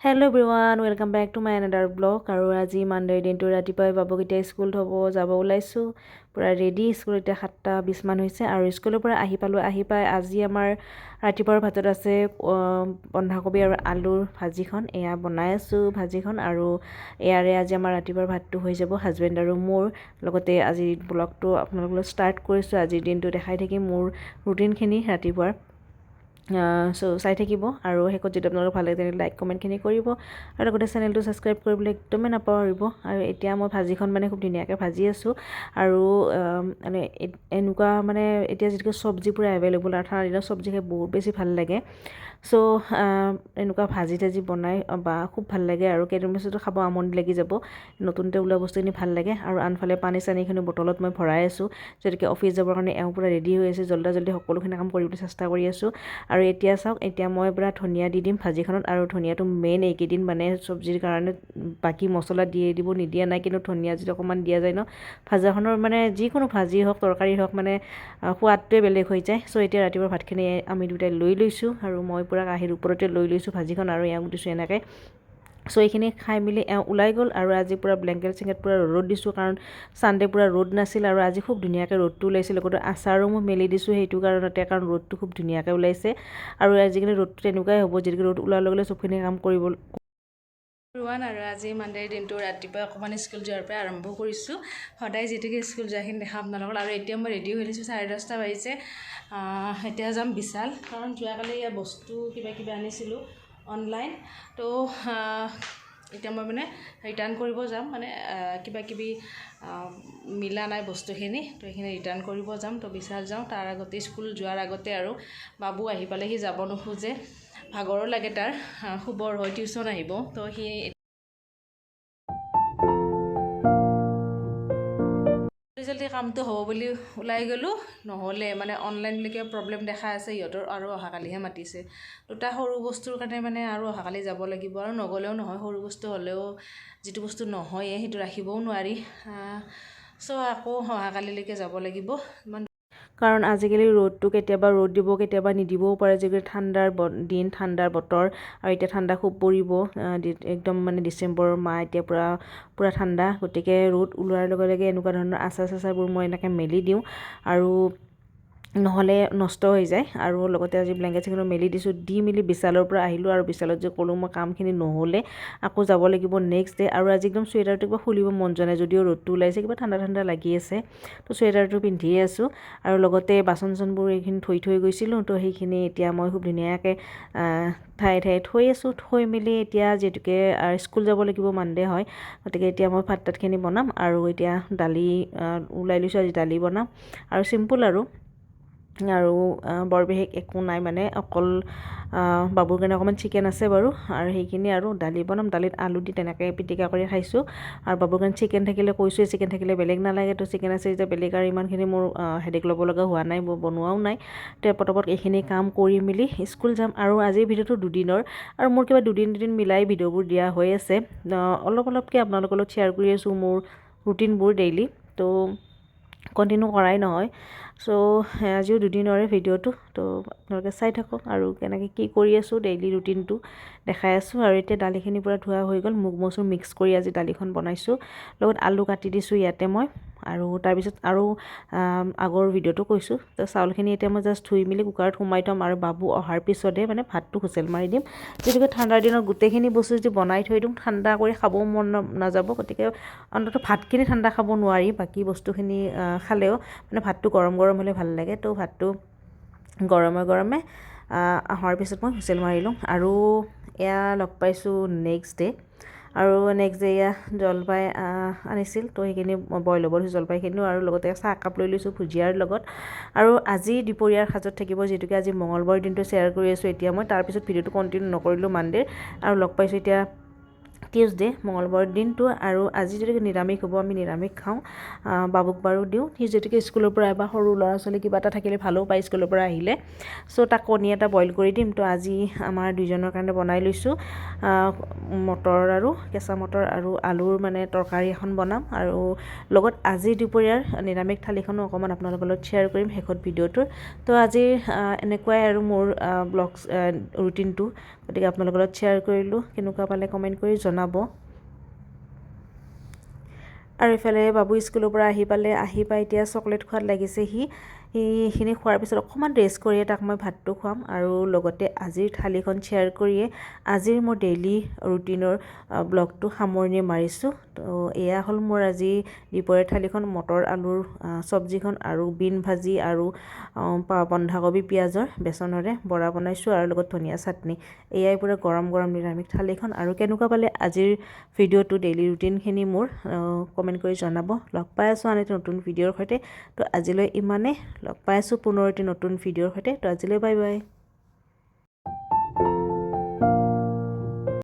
Hello everyone, welcome back to my another vlog. আৰু আজি Monday দিনটো ৰাতিপুৱাই বাবুকেইটা স্কুল যাব ওলাইছোঁ। পুৰা ৰেডি, স্কুল এতিয়া 7:20 মান হৈছে আৰু স্কুলৰ পৰা আহি পাই আজি আমাৰ ৰাতিপুৱাৰ ভাতত আছে বন্ধাকবি আৰু আলুৰ ভাজিখন। এয়া বনাই আছোঁ ভাজিখন আৰু এয়াৰে আজি আমাৰ ৰাতিপুৱাৰ ভাতটো হৈ যাব হাজবেণ্ড আৰু মোৰ। লগতে আজি ব্লগটো আপোনালোকক ষ্টাৰ্ট কৰিছোঁ। আজিৰ দিনটো দেখাই থাকিম মোৰ ৰুটিনখিনি ৰাতিপুৱাৰ। চাই থাকিব আৰু শেষত যদি আপোনালোক ভাল লাগে তেনেহ'লে লাইক কমেণ্টখিনি কৰিব আৰু লগতে চেনেলটো ছাবস্ক্ৰাইব কৰিবলৈ একদমেই নাপাহৰিব। আৰু এতিয়া মই ভাজিখন খুব ধুনীয়াকৈ ভাজি আছোঁ আৰু মানে এনেকুৱা এতিয়া যিটো চব্জি পূৰা এভেইলেবল আৰু ঠাণ্ডা দিনত চব্জি খাই বহুত বেছি ভাল লাগে। এনেকুৱা ভাজি তাজি বনাই বা খুব ভাল লাগে আৰু কেইদিনমান পিছতো খাব আমনি লাগি যাব। নতুনকৈ ওলোৱা বস্তুখিনি ভাল লাগে। আৰু আনফালে পানী চানীখিনি বটলত মই ভৰাই আছোঁ যদিকে অফিচ যাবৰ কাৰণে এওঁ পূৰা ৰেডি হৈ আছে। জল্দি সকলোখিনি কাম কৰিবলৈ চেষ্টা কৰি আছোঁ। আৰু এতিয়া চাওক, এতিয়া মই পূৰা ধনিয়া দি দিম ভাজিখনত। আৰু ধনিয়াটো মেইন এইকেইদিন চব্জিৰ কাৰণে, বাকী মছলা দিব নিদিয়া নাই, কিন্তু ধনিয়া যদি অকণমান দিয়া যায় ন, ভাজাখনৰ যিকোনো ভাজি হওক তৰকাৰী হওক সোৱাদটোৱে বেলেগ হৈ যায়। এতিয়া ৰাতিপুৱা ভাতখিনি আমি দুটাই লৈ লৈছোঁ আৰু মই পূৰা কাঁহীৰ ওপৰতে লৈ লৈছোঁ ভাজিখন আৰু এওঁক দিছোঁ এনেকৈ। এইখিনি খাই মেলি এওঁ ওলাই গ'ল। আৰু আজি পূৰা ব্লেংকেট চেংকেট পূৰা ৰ'দত দিছোঁ, কাৰণ ছানডে পূৰা ৰ'দ নাছিল আৰু আজি খুব ধুনীয়াকৈ ৰ'দটো ওলাইছিল। লগতে আচাৰো মই মেলি দিছোঁ সেইটো কাৰণতে, কাৰণ ৰ'দটো খুব ধুনীয়াকৈ ওলাইছে। আৰু আজিকালি ৰ'দটো তেনেকুৱাই হ'ব, যিহেতু ৰ'দ ওলোৱাৰ লগে লগে চবখিনি কাম কৰিব। আৰু আজি মানডেৰ দিনটো ৰাতিপুৱা অকণমান স্কুল যোৱাৰ পৰা আৰম্ভ কৰিছোঁ। সদায় যিহেতুকে স্কুল যোৱাখিনি দেখা আপোনালোকৰ। আৰু এতিয়া মই ৰেডি হৈ লৈছোঁ, 10:30 বাজিছে। এতিয়া যাম বিশাল, কাৰণ যোৱাকালি ইয়াৰ বস্তু কিবা আনিছিলোঁ অনলাইন। এতিয়া মই ৰিটাৰ্ণ কৰিব যাম, কিবা মিলা নাই বস্তুখিনি, সেইখিনি ৰিটাৰ্ণ কৰিব যাম। বিশাল যাওঁ, তাৰ আগতে স্কুল যোৱাৰ আগতে। আৰু বাবু আহি পালে সি যাব নোখোজে, ভাগৰো লাগে তাৰ, শুবৰ হয়, টিউশ্যন আহিব। সি জলদি কামটো হ'ব বুলি ওলাই গ'লোঁ, নহ'লে অনলাইন বুলি কিবা প্ৰব্লেম দেখা আছে সিহঁতৰ, আৰু অহাকালিহে মাতিছে। দুটা সৰু বস্তুৰ কাৰণে আৰু অহাকালি যাব লাগিব। আৰু নগ'লেও নহয়, সৰু বস্তু হ'লেও যিটো বস্তু নহয়ে সেইটো ৰাখিবও নোৱাৰি। আকৌ অহাকালিলৈকে যাব লাগিব। কাৰণ আজিকালি ৰ'দটো কেতিয়াবা ৰ'দ দিব, কেতিয়াবা নিদিবও পাৰে, যিহেতু ঠাণ্ডাৰ দিন, ঠাণ্ডাৰ বতৰ। আৰু এতিয়া ঠাণ্ডা খুব পৰিব, একদম ডিচেম্বৰ মাহ এতিয়া পূৰা ঠাণ্ডা। গতিকে ৰ'দ ওলোৱাৰ লগে লগে এনেকুৱা ধৰণৰ আচাৰ চাচাৰবোৰ মই এনেকৈ মেলি দিওঁ, আৰু নহ'লে নষ্ট হৈ যায়। আৰু লগতে আজি ব্লেংকেট চেংকেট মেলি দিছোঁ, দি মেলি বিশালৰ পৰা আহিলোঁ। আৰু বিশালত যে ক'লোঁ মই কামখিনি নহ'লে আকৌ যাব লাগিব নেক্সট ডে'। আৰু আজি একদম চুৱেটাৰটো কিবা খুলিব মন যোৱা নাই, যদিও ৰ'দটো ওলাইছে, কিবা ঠাণ্ডা লাগি আছে। চুৱেটাৰটো পিন্ধিয়ে আছোঁ। আৰু লগতে বাচন চাচনবোৰ এইখিনি থৈ গৈছিলোঁ, সেইখিনি এতিয়া মই খুব ধুনীয়াকৈ ঠায়ে থৈ আছোঁ। থৈ মেলি এতিয়া যিহেতুকে স্কুল যাব লাগিব, মানডে হয়, গতিকে এতিয়া মই ভাত তাতখিনি বনাম। আৰু এতিয়া দালি ওলাই লৈছোঁ, আজি দালি বনাম আৰু চিম্পুল আৰু বৰ বিশেষ একো নাই, অকল বাবুৰ কাৰণে অকণমান চিকেন আছে বাৰু, আৰু সেইখিনি আৰু দালি বনাম। দালিত আলু দি তেনেকৈ পিটিকা কৰি খাইছোঁ। আৰু বাবুৰ কাৰণে চিকেন থাকিলে কৈছোঁৱে, চিকেন থাকিলে বেলেগ নালাগে। চিকেন আছে যেতিয়া বেলেগ আৰু ইমানখিনি মোৰ হেডেক ল'ব লগা হোৱা নাই, বনোৱাও নাই। পটাপট এইখিনি কাম কৰি মেলি স্কুল যাম। আৰু আজিৰ ভিডিঅ'টো দুদিনৰ, আৰু মোৰ কিবা দুদিন মিলাই ভিডিঅ'বোৰ দিয়া হৈ আছে। অলপকৈ আপোনালোকৰ লগত শ্বেয়াৰ কৰি আছোঁ মোৰ ৰুটিনবোৰ ডেইলি, কণ্টিনিউ কৰাই নহয়। আজিও দুদিনৰে ভিডিঅ'টো, আপোনালোকে চাই থাকক আৰু কেনেকৈ কি কৰি আছোঁ, ডেইলি ৰুটিনটো দেখাই আছোঁ। আৰু এতিয়া দালিখিনি পূৰা ধোৱা হৈ গ'ল, মুগ মচুৰ মিক্স কৰি আজি দালিখন বনাইছোঁ। লগত আলু কাটি দিছোঁ ইয়াতে মই। আৰু তাৰপিছত আৰু আগৰ ভিডিঅ'টো কৈছোঁ, চাউলখিনি এতিয়া মই জাষ্ট ধুই মেলি কুকাৰত সোমাই থ'ম। আৰু বাবু অহাৰ পিছতহে ভাতটো হুইচেল মাৰি দিম। যিহেতুকে ঠাণ্ডাৰ দিনত গোটেইখিনি বস্তু যদি বনাই থৈ দিওঁ, ঠাণ্ডা কৰি খাবও মন নাযাব। গতিকে অন্ততঃ ভাতখিনি ঠাণ্ডা খাব নোৱাৰি, বাকী বস্তুখিনি খালেও ভাতটো গৰম হ'লে ভাল লাগে। ভাতটো গৰমে অহাৰ পিছত মই হুইচেল মাৰি লওঁ। আৰু এয়া লগ পাইছোঁ নেক্সট ডে'। আৰু নেক্সট ডে' এয়া জলপাই আনিছিল, সেইখিনি বইল হ'ব দিছোঁ জলপাইখিনিও। আৰু লগতে চাহ একাপ লৈ লৈছোঁ ভুজিয়াৰ লগত। আৰু আজি দুপৰীয়াৰ সাজত থাকিব, যিহেতুকে আজি মঙলবাৰৰ দিনটো শ্বেয়াৰ কৰি আছোঁ এতিয়া মই। তাৰপিছত ভিডিঅ'টো কণ্টিনিউ নকৰিলোঁ মানডেৰ। আৰু লগ পাইছোঁ এতিয়া টিউজডে মঙলবাৰৰ দিনটো আৰু আজি যদি নিৰামিষ হ'ব আমি নিৰামিষ খাওঁ বাবুক বাৰু দিওঁ সি যদিকে স্কুলৰ পৰা এবাৰ সৰু ল'ৰা ছোৱালী কিবা এটা থাকিলে ভালো পায় স্কুলৰ পৰা আহিলে চ' তাক কণী এটা বইল কৰি দিম তো আজি আমাৰ দুজনৰ কাৰণে বনাই লৈছোঁ মটৰ আৰু কেঁচা মটৰ আৰু আলুৰ মানে তৰকাৰী এখন বনাম আৰু লগত আজি দুপৰীয়াৰ নিৰামিষ থালিখনো অকণমান আপোনালোকৰ লগত শ্বেয়াৰ কৰিম শেষত ভিডিঅ'টোৰ তো আজি এনেকুৱাই আৰু মোৰ ব্লগছ ৰুটিনটো গতিকে আপোনালোকৰ লগত শ্বেয়াৰ কৰিলোঁ কেনেকুৱা পালে কমেণ্ট কৰি জনাব আৰু ইফালে বাবু স্কুলৰ পৰা আহি পাই এতিয়া চকলেট খোৱাত লাগিছে সেইখিনি খোৱাৰ পিছত অকণমান ৰেষ্ট কৰিয়ে তাক মই ভাতটো খুৱাম আৰু লগতে আজিৰ থালিখন শ্বেয়াৰ কৰিয়ে আজিৰ মোৰ ডেইলি ৰুটিনৰ ব্লগটো সামৰণি মাৰিছোঁ তো এয়া হ'ল মোৰ আজি দুপৰীয়াৰ থালিখন মটৰ আলুৰ চব্জিখন আৰু বিন ভাজি আৰু বন্ধাকবি পিঁয়াজৰ বেচনেৰে বৰা বনাইছোঁ আৰু লগত ধনিয়া চাটনি এয়াই পুৰা গৰম গৰম নিৰামিষ থালিখন আৰু কেনেকুৱা পালে আজিৰ ভিডিঅ'টো ডেইলি ৰুটিনখিনি মোৰ কমেণ্ট কৰি জনাব লগ পাই আছোঁ আন এটি নতুন ভিডিঅ'ৰ সৈতে তো আজিলৈ ইমানেই লগ পাই আছোঁ পুনৰ এটি নতুন ভিডিঅ'ৰ সৈতে তো আজিলৈ বাই বাই